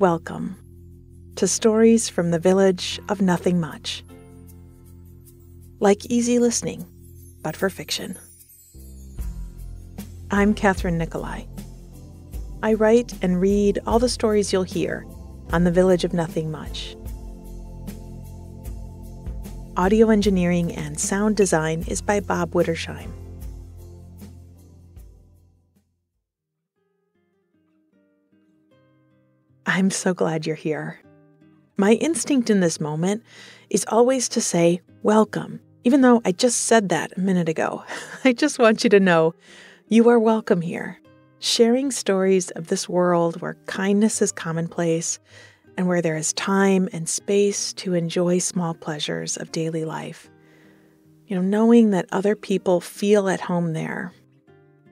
Welcome to Stories from the Village of Nothing Much. Like easy listening, but for fiction. I'm Kathryn Nicolai. I write and read all the stories you'll hear on the Village of Nothing Much. Audio engineering and sound design is by Bob Wittersheim. I'm so glad you're here. My instinct in this moment is always to say, welcome, even though I just said that a minute ago. I just want you to know you are welcome here, sharing stories of this world where kindness is commonplace and where there is time and space to enjoy small pleasures of daily life. Knowing that other people feel at home there.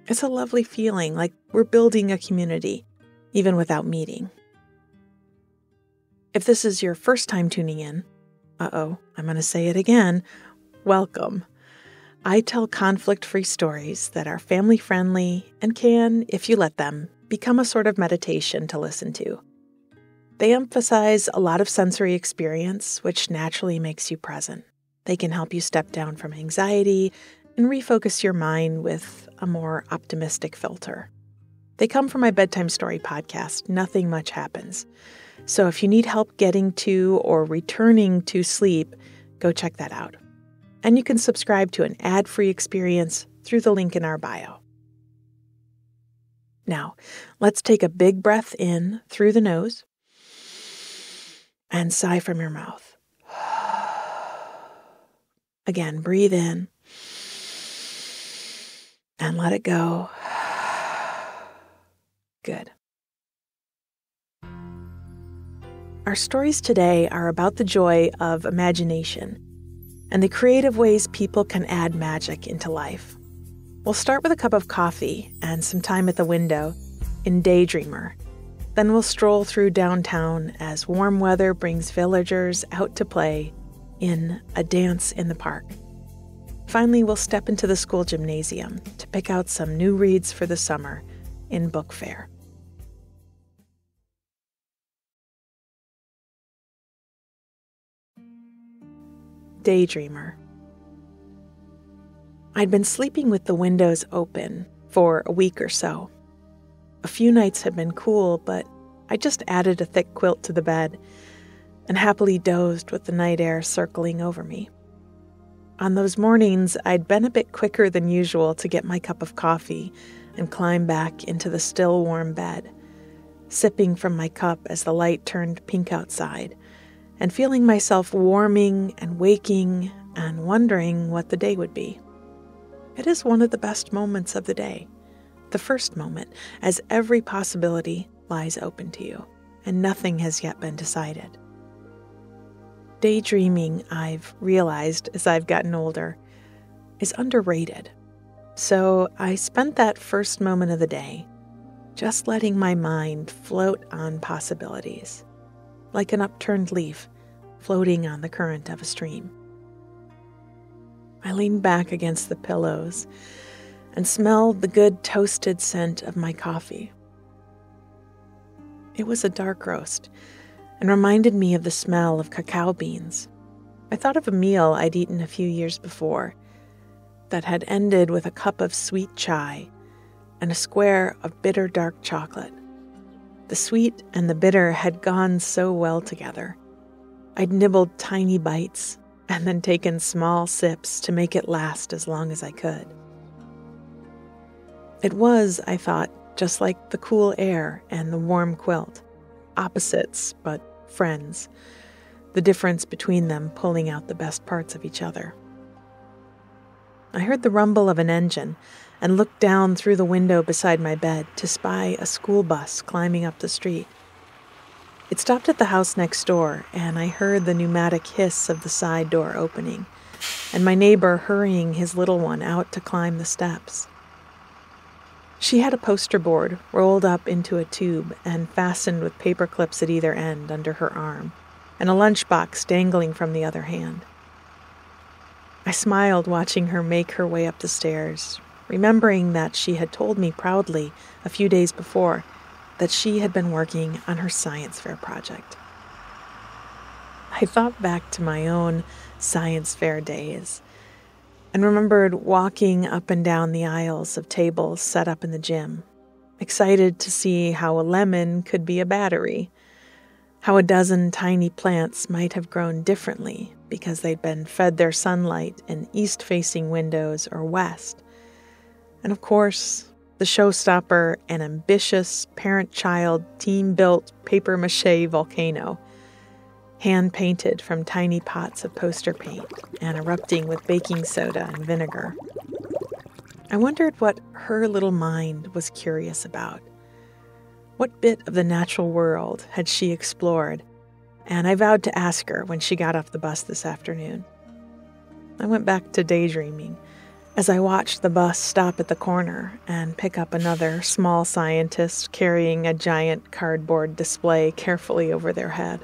It's a lovely feeling, like we're building a community, even without meeting. If this is your first time tuning in, I'm going to say it again, welcome. I tell conflict-free stories that are family-friendly and can, if you let them, become a sort of meditation to listen to. They emphasize a lot of sensory experience, which naturally makes you present. They can help you step down from anxiety and refocus your mind with a more optimistic filter. They come from my bedtime story podcast, Nothing Much Happens. So if you need help getting to or returning to sleep, go check that out. And you can subscribe to an ad-free experience through the link in our bio. Now, let's take a big breath in through the nose and sigh from your mouth. Again, breathe in and let it go. Good. Our stories today are about the joy of imagination and the creative ways people can add magic into life. We'll start with a cup of coffee and some time at the window in Daydreamer. Then we'll stroll through downtown as warm weather brings villagers out to play in A Dance in the Park. Finally, we'll step into the school gymnasium to pick out some new reads for the summer in Book Fair. Daydreamer. I'd been sleeping with the windows open for a week or so. A few nights had been cool, but I just added a thick quilt to the bed and happily dozed with the night air circling over me. On those mornings, I'd been a bit quicker than usual to get my cup of coffee and climb back into the still warm bed, sipping from my cup as the light turned pink outside, and feeling myself warming and waking and wondering what the day would be. It is one of the best moments of the day, the first moment, as every possibility lies open to you, and nothing has yet been decided. Daydreaming, I've realized as I've gotten older, is underrated. So I spent that first moment of the day just letting my mind float on possibilities, like an upturned leaf floating on the current of a stream. I leaned back against the pillows and smelled the good toasted scent of my coffee. It was a dark roast and reminded me of the smell of cacao beans. I thought of a meal I'd eaten a few years before that had ended with a cup of sweet chai and a square of bitter dark chocolate. The sweet and the bitter had gone so well together. I'd nibbled tiny bites and then taken small sips to make it last as long as I could. It was, I thought, just like the cool air and the warm quilt. Opposites, but friends. The difference between them pulling out the best parts of each other. I heard the rumble of an engine and looked down through the window beside my bed to spy a school bus climbing up the street. It stopped at the house next door, and I heard the pneumatic hiss of the side door opening, and my neighbor hurrying his little one out to climb the steps. She had a poster board rolled up into a tube and fastened with paper clips at either end under her arm, and a lunchbox dangling from the other hand. I smiled watching her make her way up the stairs, remembering that she had told me proudly a few days before that she had been working on her science fair project. I thought back to my own science fair days and remembered walking up and down the aisles of tables set up in the gym, excited to see how a lemon could be a battery, how a dozen tiny plants might have grown differently because they'd been fed their sunlight in east-facing windows or west. And of course, the showstopper, an ambitious parent-child team-built papier-mâché volcano, hand-painted from tiny pots of poster paint and erupting with baking soda and vinegar. I wondered what her little mind was curious about. What bit of the natural world had she explored? And I vowed to ask her when she got off the bus this afternoon. I went back to daydreaming as I watched the bus stop at the corner and pick up another small scientist carrying a giant cardboard display carefully over their head.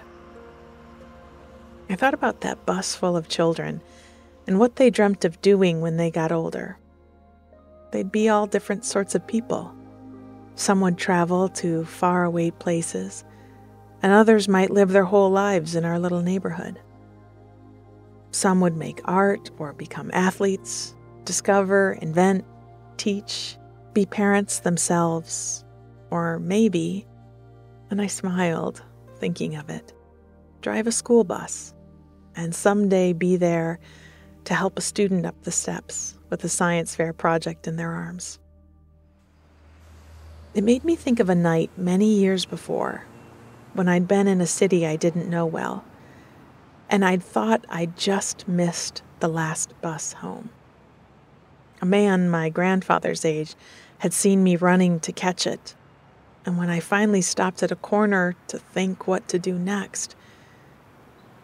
I thought about that bus full of children and what they dreamt of doing when they got older. They'd be all different sorts of people. Some would travel to faraway places, and others might live their whole lives in our little neighborhood. Some would make art or become athletes, discover, invent, teach, be parents themselves, or maybe, and I smiled thinking of it, drive a school bus, and someday be there to help a student up the steps with a science fair project in their arms. It made me think of a night many years before, when I'd been in a city I didn't know well, and I'd thought I'd just missed the last bus home. A man my grandfather's age had seen me running to catch it, and when I finally stopped at a corner to think what to do next,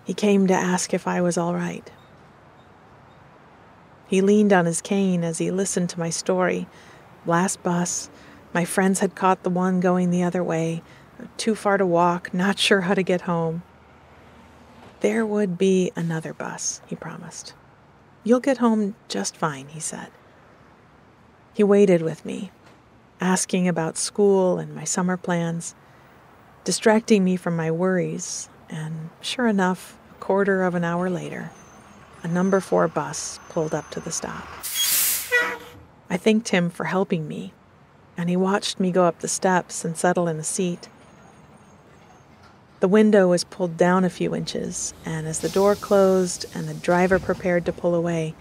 he came to ask if I was all right. He leaned on his cane as he listened to my story. Last bus, my friends had caught the one going the other way, too far to walk, not sure how to get home. There would be another bus, he promised. You'll get home just fine, he said. He waited with me, asking about school and my summer plans, distracting me from my worries, and sure enough, a quarter of an hour later, a number 4 bus pulled up to the stop. I thanked him for helping me, and he watched me go up the steps and settle in the seat. The window was pulled down a few inches, and as the door closed and the driver prepared to pull away,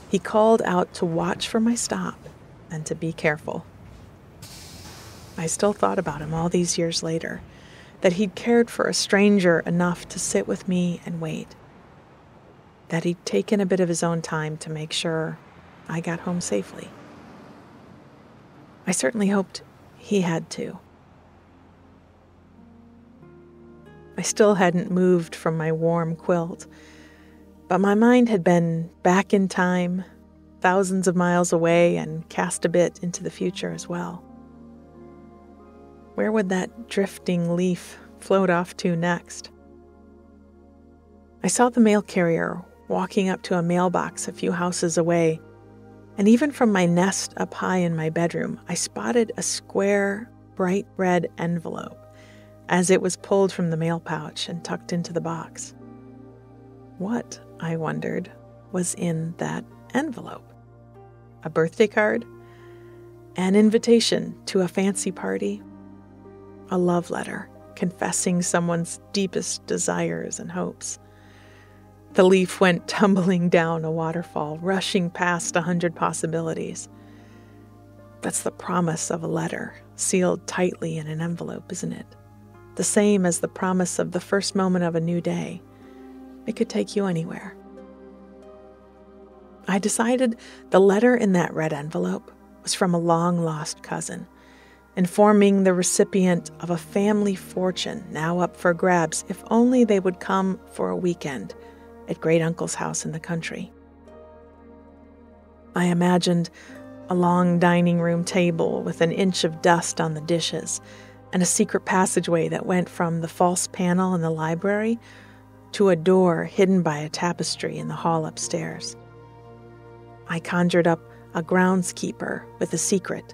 he called out to watch for my stop and to be careful. I still thought about him all these years later, that he'd cared for a stranger enough to sit with me and wait, that he'd taken a bit of his own time to make sure I got home safely. I certainly hoped he had too. I still hadn't moved from my warm quilt, but my mind had been back in time, thousands of miles away, and cast a bit into the future as well. Where would that drifting leaf float off to next? I saw the mail carrier walking up to a mailbox a few houses away, and even from my nest up high in my bedroom, I spotted a square, bright red envelope as it was pulled from the mail pouch and tucked into the box. What, I wondered, was in that envelope? A birthday card? An invitation to a fancy party? A love letter confessing someone's deepest desires and hopes? The leaf went tumbling down a waterfall, rushing past 100 possibilities. That's the promise of a letter, sealed tightly in an envelope, isn't it? The same as the promise of the first moment of a new day. It could take you anywhere. I decided the letter in that red envelope was from a long-lost cousin, informing the recipient of a family fortune now up for grabs if only they would come for a weekend at great-uncle's house in the country. I imagined a long dining room table with an inch of dust on the dishes and a secret passageway that went from the false panel in the library to a door hidden by a tapestry in the hall upstairs. I conjured up a groundskeeper with a secret,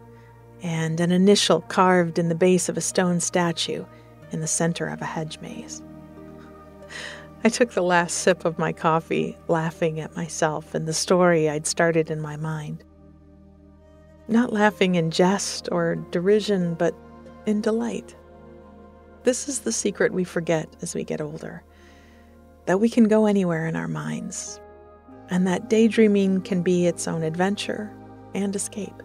and an initial carved in the base of a stone statue in the center of a hedge maze. I took the last sip of my coffee, laughing at myself and the story I'd started in my mind. Not laughing in jest or derision, but in delight. This is the secret we forget as we get older, that we can go anywhere in our minds, and that daydreaming can be its own adventure and escape.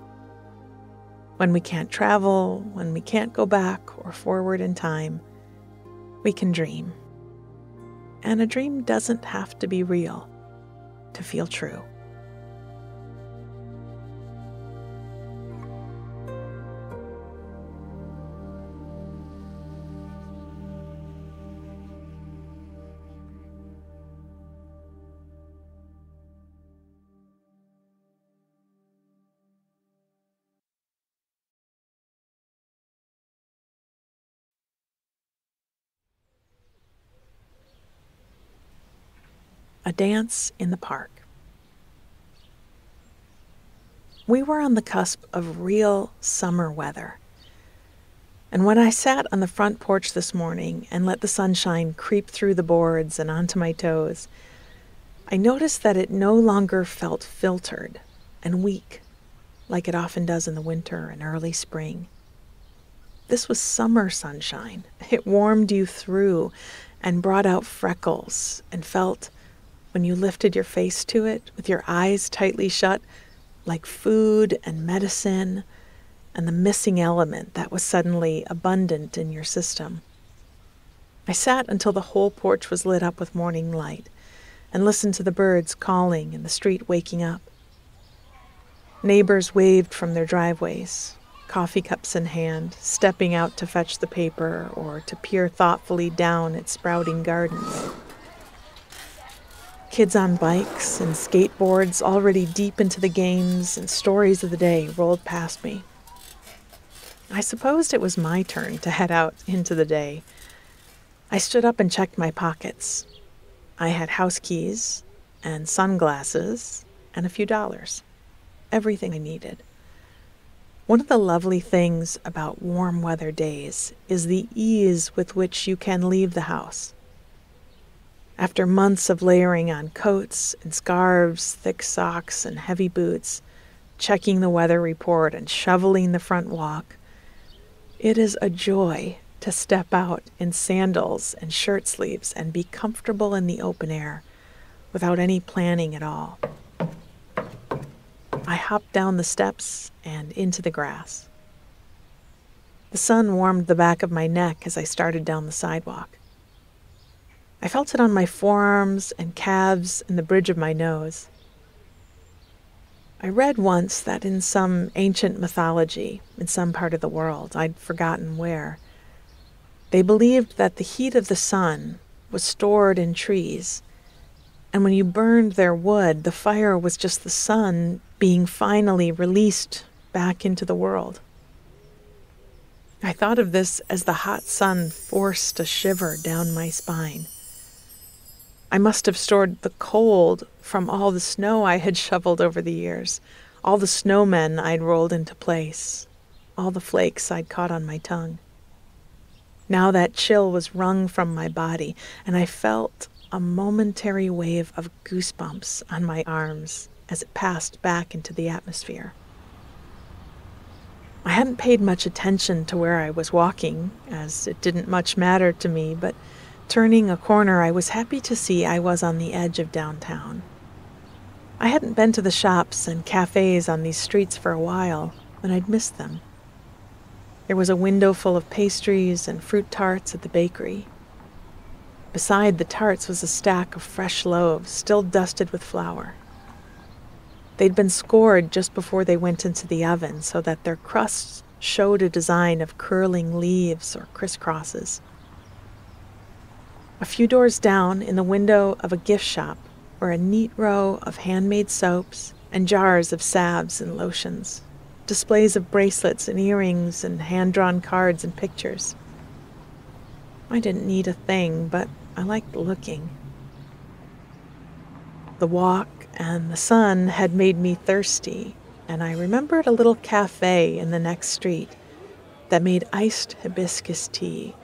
When we can't travel, when we can't go back or forward in time, we can dream. And a dream doesn't have to be real to feel true. A dance in the park. We were on the cusp of real summer weather. And when I sat on the front porch this morning and let the sunshine creep through the boards and onto my toes, I noticed that it no longer felt filtered and weak like it often does in the winter and early spring. This was summer sunshine. It warmed you through and brought out freckles and felt, when you lifted your face to it with your eyes tightly shut, like food and medicine and the missing element that was suddenly abundant in your system. I sat until the whole porch was lit up with morning light and listened to the birds calling and the street waking up. Neighbors waved from their driveways, coffee cups in hand, stepping out to fetch the paper or to peer thoughtfully down at sprouting gardens. Kids on bikes and skateboards already deep into the games and stories of the day rolled past me. I supposed it was my turn to head out into the day. I stood up and checked my pockets. I had house keys and sunglasses and a few dollars. Everything I needed. One of the lovely things about warm weather days is the ease with which you can leave the house. After months of layering on coats and scarves, thick socks and heavy boots, checking the weather report and shoveling the front walk, it is a joy to step out in sandals and shirt sleeves and be comfortable in the open air without any planning at all. I hopped down the steps and into the grass. The sun warmed the back of my neck as I started down the sidewalk. I felt it on my forearms and calves and the bridge of my nose. I read once that in some ancient mythology, in some part of the world, I'd forgotten where, they believed that the heat of the sun was stored in trees, and when you burned their wood, the fire was just the sun being finally released back into the world. I thought of this as the hot sun forced a shiver down my spine. I must have stored the cold from all the snow I had shoveled over the years, all the snowmen I'd rolled into place, all the flakes I'd caught on my tongue. Now that chill was wrung from my body, and I felt a momentary wave of goosebumps on my arms as it passed back into the atmosphere. I hadn't paid much attention to where I was walking, as it didn't much matter to me, but turning a corner, I was happy to see I was on the edge of downtown. I hadn't been to the shops and cafes on these streets for a while, and I'd missed them. There was a window full of pastries and fruit tarts at the bakery. Beside the tarts was a stack of fresh loaves, still dusted with flour. They'd been scored just before they went into the oven so that their crusts showed a design of curling leaves or crisscrosses. A few doors down, in the window of a gift shop, were a neat row of handmade soaps and jars of salves and lotions, displays of bracelets and earrings and hand-drawn cards and pictures. I didn't need a thing, but I liked looking. The walk and the sun had made me thirsty, and I remembered a little cafe in the next street that made iced hibiscus tea,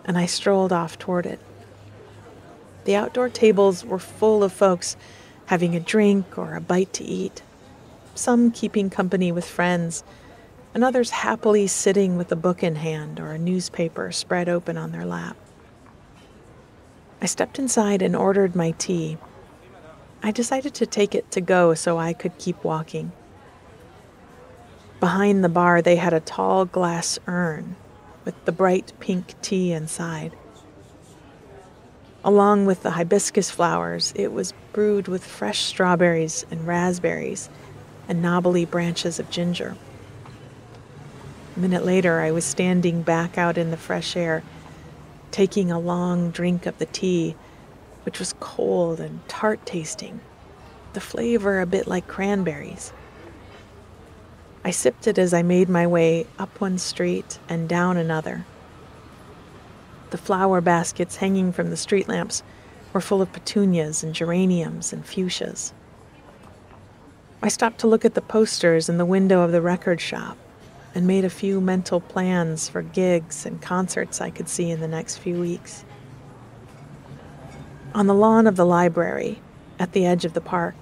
and I strolled off toward it. The outdoor tables were full of folks having a drink or a bite to eat, some keeping company with friends, and others happily sitting with a book in hand or a newspaper spread open on their lap. I stepped inside and ordered my tea. I decided to take it to go so I could keep walking. Behind the bar, they had a tall glass urn with the bright pink tea inside. Along with the hibiscus flowers, it was brewed with fresh strawberries and raspberries and knobbly branches of ginger. A minute later, I was standing back out in the fresh air, taking a long drink of the tea, which was cold and tart-tasting, the flavor a bit like cranberries. I sipped it as I made my way up one street and down another. The flower baskets hanging from the street lamps were full of petunias and geraniums and fuchsias. I stopped to look at the posters in the window of the record shop and made a few mental plans for gigs and concerts I could see in the next few weeks. On the lawn of the library, at the edge of the park,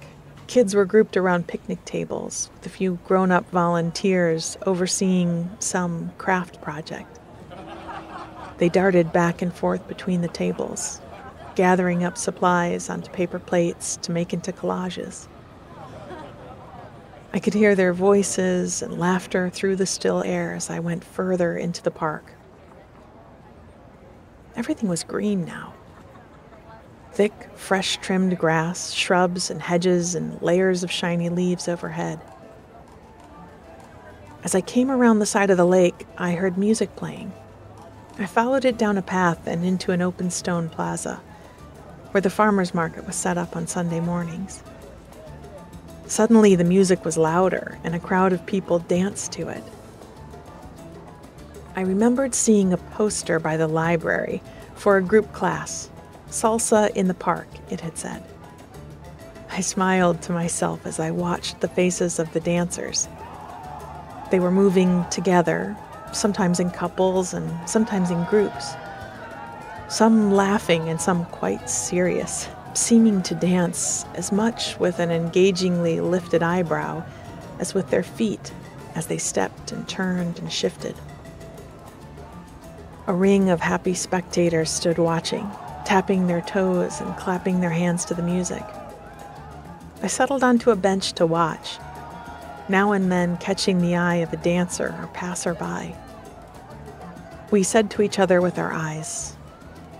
kids were grouped around picnic tables with a few grown-up volunteers overseeing some craft project. They darted back and forth between the tables, gathering up supplies onto paper plates to make into collages. I could hear their voices and laughter through the still air as I went further into the park. Everything was green now. Thick, fresh-trimmed grass, shrubs and hedges, and layers of shiny leaves overhead. As I came around the side of the lake, I heard music playing. I followed it down a path and into an open stone plaza, where the farmers market was set up on Sunday mornings. Suddenly, the music was louder, and a crowd of people danced to it. I remembered seeing a poster by the library for a group class. Salsa in the park, it had said. I smiled to myself as I watched the faces of the dancers. They were moving together, sometimes in couples and sometimes in groups. Some laughing and some quite serious, seeming to dance as much with an engagingly lifted eyebrow as with their feet as they stepped and turned and shifted. A ring of happy spectators stood watching, tapping their toes and clapping their hands to the music. I settled onto a bench to watch, now and then catching the eye of a dancer or passerby. We said to each other with our eyes,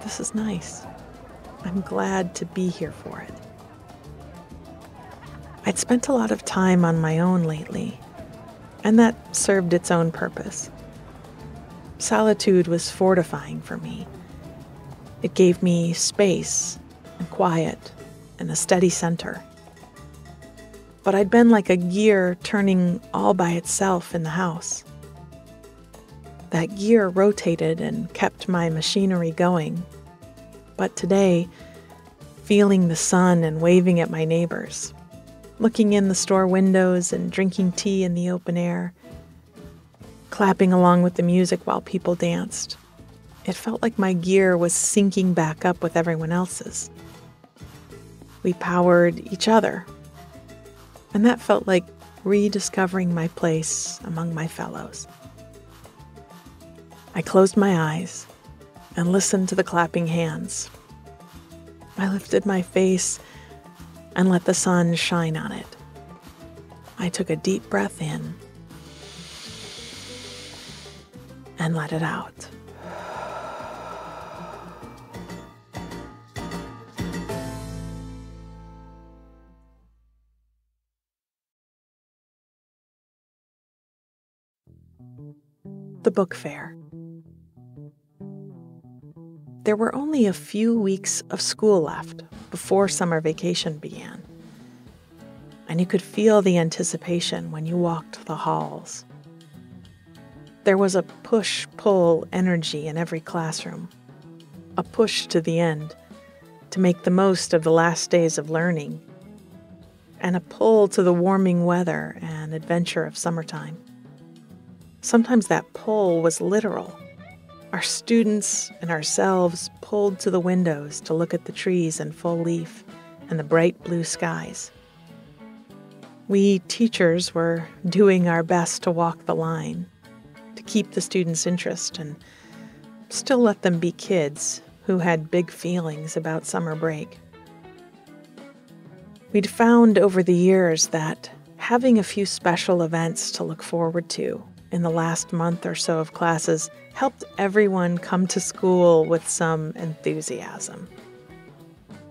"This is nice. I'm glad to be here for it." I'd spent a lot of time on my own lately, and that served its own purpose. Solitude was fortifying for me. It gave me space and quiet and a steady center. But I'd been like a gear turning all by itself in the house. That gear rotated and kept my machinery going. But today, feeling the sun and waving at my neighbors, looking in the store windows and drinking tea in the open air, clapping along with the music while people danced, it felt like my gear was syncing back up with everyone else's. We powered each other, and that felt like rediscovering my place among my fellows. I closed my eyes and listened to the clapping hands. I lifted my face and let the sun shine on it. I took a deep breath in and let it out. The book fair. There were only a few weeks of school left before summer vacation began, and you could feel the anticipation when you walked the halls. There was a push-pull energy in every classroom, a push to the end, to make the most of the last days of learning, and a pull to the warming weather and adventure of summertime. Sometimes that pull was literal. Our students and ourselves pulled to the windows to look at the trees in full leaf and the bright blue skies. We teachers were doing our best to walk the line, to keep the students' interest and still let them be kids who had big feelings about summer break. We'd found over the years that having a few special events to look forward to in the last month or so of classes helped everyone come to school with some enthusiasm.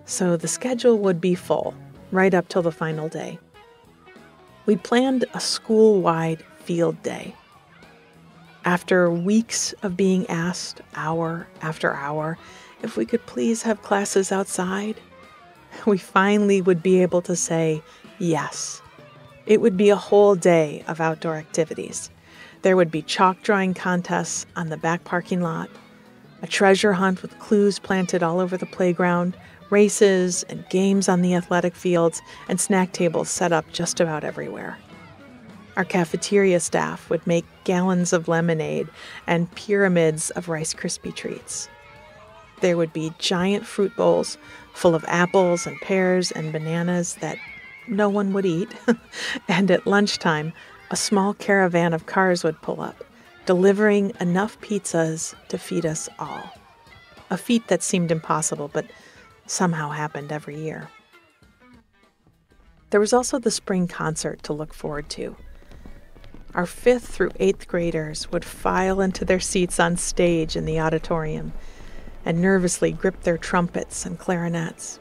So the schedule would be full right up till the final day. We'd planned a school-wide field day. After weeks of being asked hour after hour if we could please have classes outside, we finally would be able to say yes. It would be a whole day of outdoor activities. There would be chalk drawing contests on the back parking lot, a treasure hunt with clues planted all over the playground, races and games on the athletic fields, and snack tables set up just about everywhere. Our cafeteria staff would make gallons of lemonade and pyramids of Rice Krispie treats. There would be giant fruit bowls full of apples and pears and bananas that no one would eat. And at lunchtime, a small caravan of cars would pull up, delivering enough pizzas to feed us all. A feat that seemed impossible, but somehow happened every year. There was also the spring concert to look forward to. Our 5th through 8th graders would file into their seats on stage in the auditorium and nervously grip their trumpets and clarinets.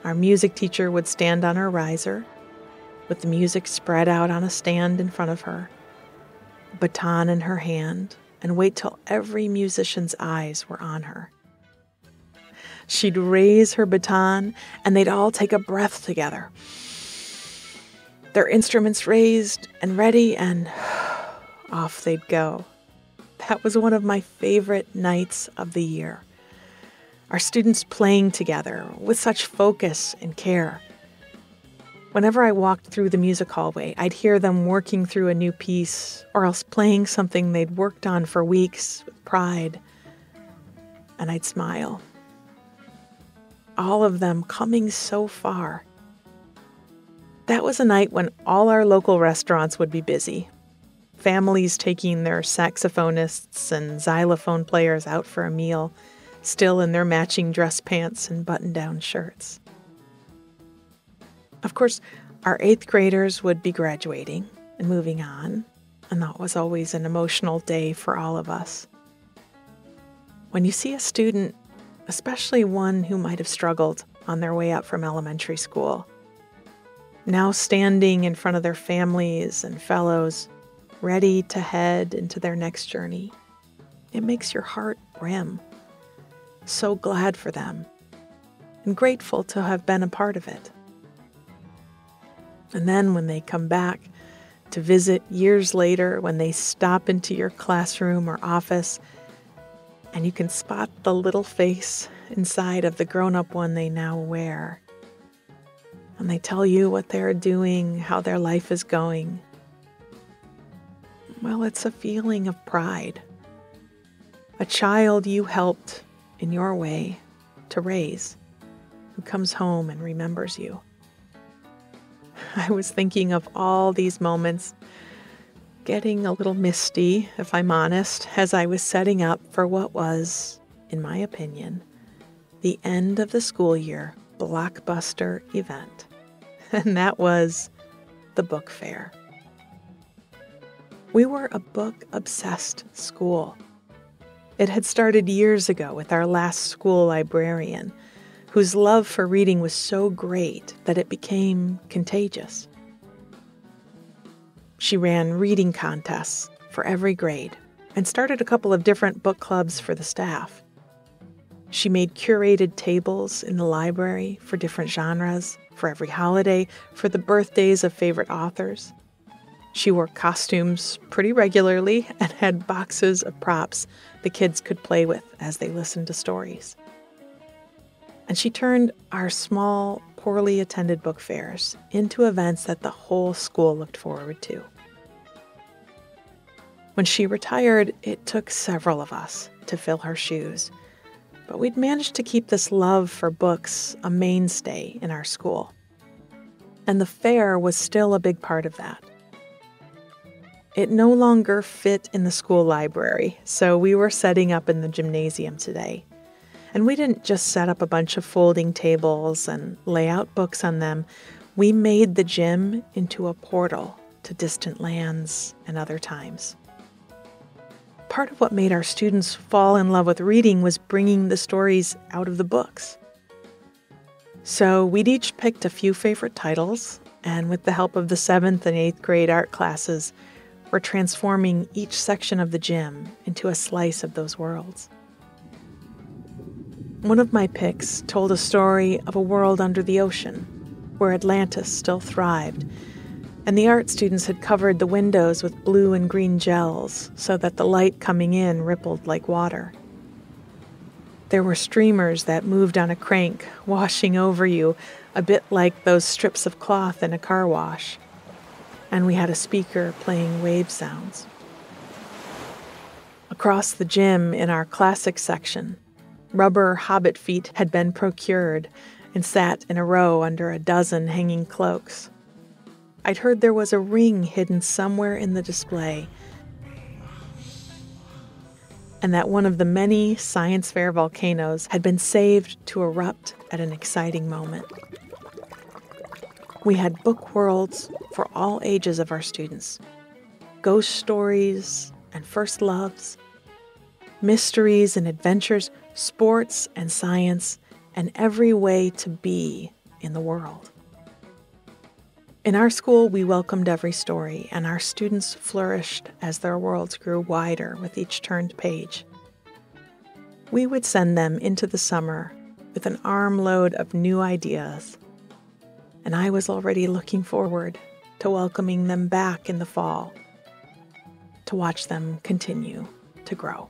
Our music teacher would stand on her riser, with the music spread out on a stand in front of her, a baton in her hand, and wait till every musician's eyes were on her. She'd raise her baton, and they'd all take a breath together. Their instruments raised and ready, and off they'd go. That was one of my favorite nights of the year. Our students playing together with such focus and care. Whenever I walked through the music hallway, I'd hear them working through a new piece or else playing something they'd worked on for weeks with pride, and I'd smile. All of them coming so far. That was a night when all our local restaurants would be busy. Families taking their saxophonists and xylophone players out for a meal, still in their matching dress pants and button-down shirts. Of course, our 8th graders would be graduating and moving on, and that was always an emotional day for all of us. When you see a student, especially one who might have struggled on their way up from elementary school, now standing in front of their families and fellows, ready to head into their next journey, it makes your heart brim. So glad for them and grateful to have been a part of it. And then when they come back to visit years later, when they stop into your classroom or office, and you can spot the little face inside of the grown-up one they now wear, and they tell you what they're doing, how their life is going, well, it's a feeling of pride. A child you helped in your way to raise, who comes home and remembers you. I was thinking of all these moments, getting a little misty, if I'm honest, as I was setting up for what was, in my opinion, the end of the school year blockbuster event. And that was the book fair. We were a book-obsessed school. It had started years ago with our last school librarian, whose love for reading was so great that it became contagious. She ran reading contests for every grade and started a couple of different book clubs for the staff. She made curated tables in the library for different genres, for every holiday, for the birthdays of favorite authors. She wore costumes pretty regularly and had boxes of props the kids could play with as they listened to stories. And she turned our small poorly attended book fairs into events that the whole school looked forward to. When she retired, it took several of us to fill her shoes, but we'd managed to keep this love for books a mainstay in our school. And the fair was still a big part of that. It no longer fit in the school library, so we were setting up in the gymnasium today. And we didn't just set up a bunch of folding tables and lay out books on them. We made the gym into a portal to distant lands and other times. Part of what made our students fall in love with reading was bringing the stories out of the books. So we'd each picked a few favorite titles, and with the help of the 7th and 8th grade art classes, we're transforming each section of the gym into a slice of those worlds. One of my picks told a story of a world under the ocean, where Atlantis still thrived, and the art students had covered the windows with blue and green gels so that the light coming in rippled like water. There were streamers that moved on a crank, washing over you, a bit like those strips of cloth in a car wash. And we had a speaker playing wave sounds. Across the gym in our classics section, rubber hobbit feet had been procured and sat in a row under a dozen hanging cloaks. I'd heard there was a ring hidden somewhere in the display, and that one of the many science fair volcanoes had been saved to erupt at an exciting moment. We had book worlds for all ages of our students, ghost stories and first loves, mysteries and adventures, sports and science, and every way to be in the world. In our school, we welcomed every story, and our students flourished as their worlds grew wider with each turned page. We would send them into the summer with an armload of new ideas, and I was already looking forward to welcoming them back in the fall, to watch them continue to grow.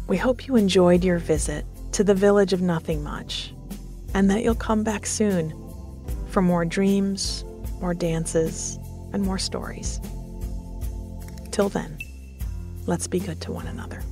We hope you enjoyed your visit to the village of Nothing Much, and that you'll come back soon for more dreams, more dances, and more stories. Till then, let's be good to one another.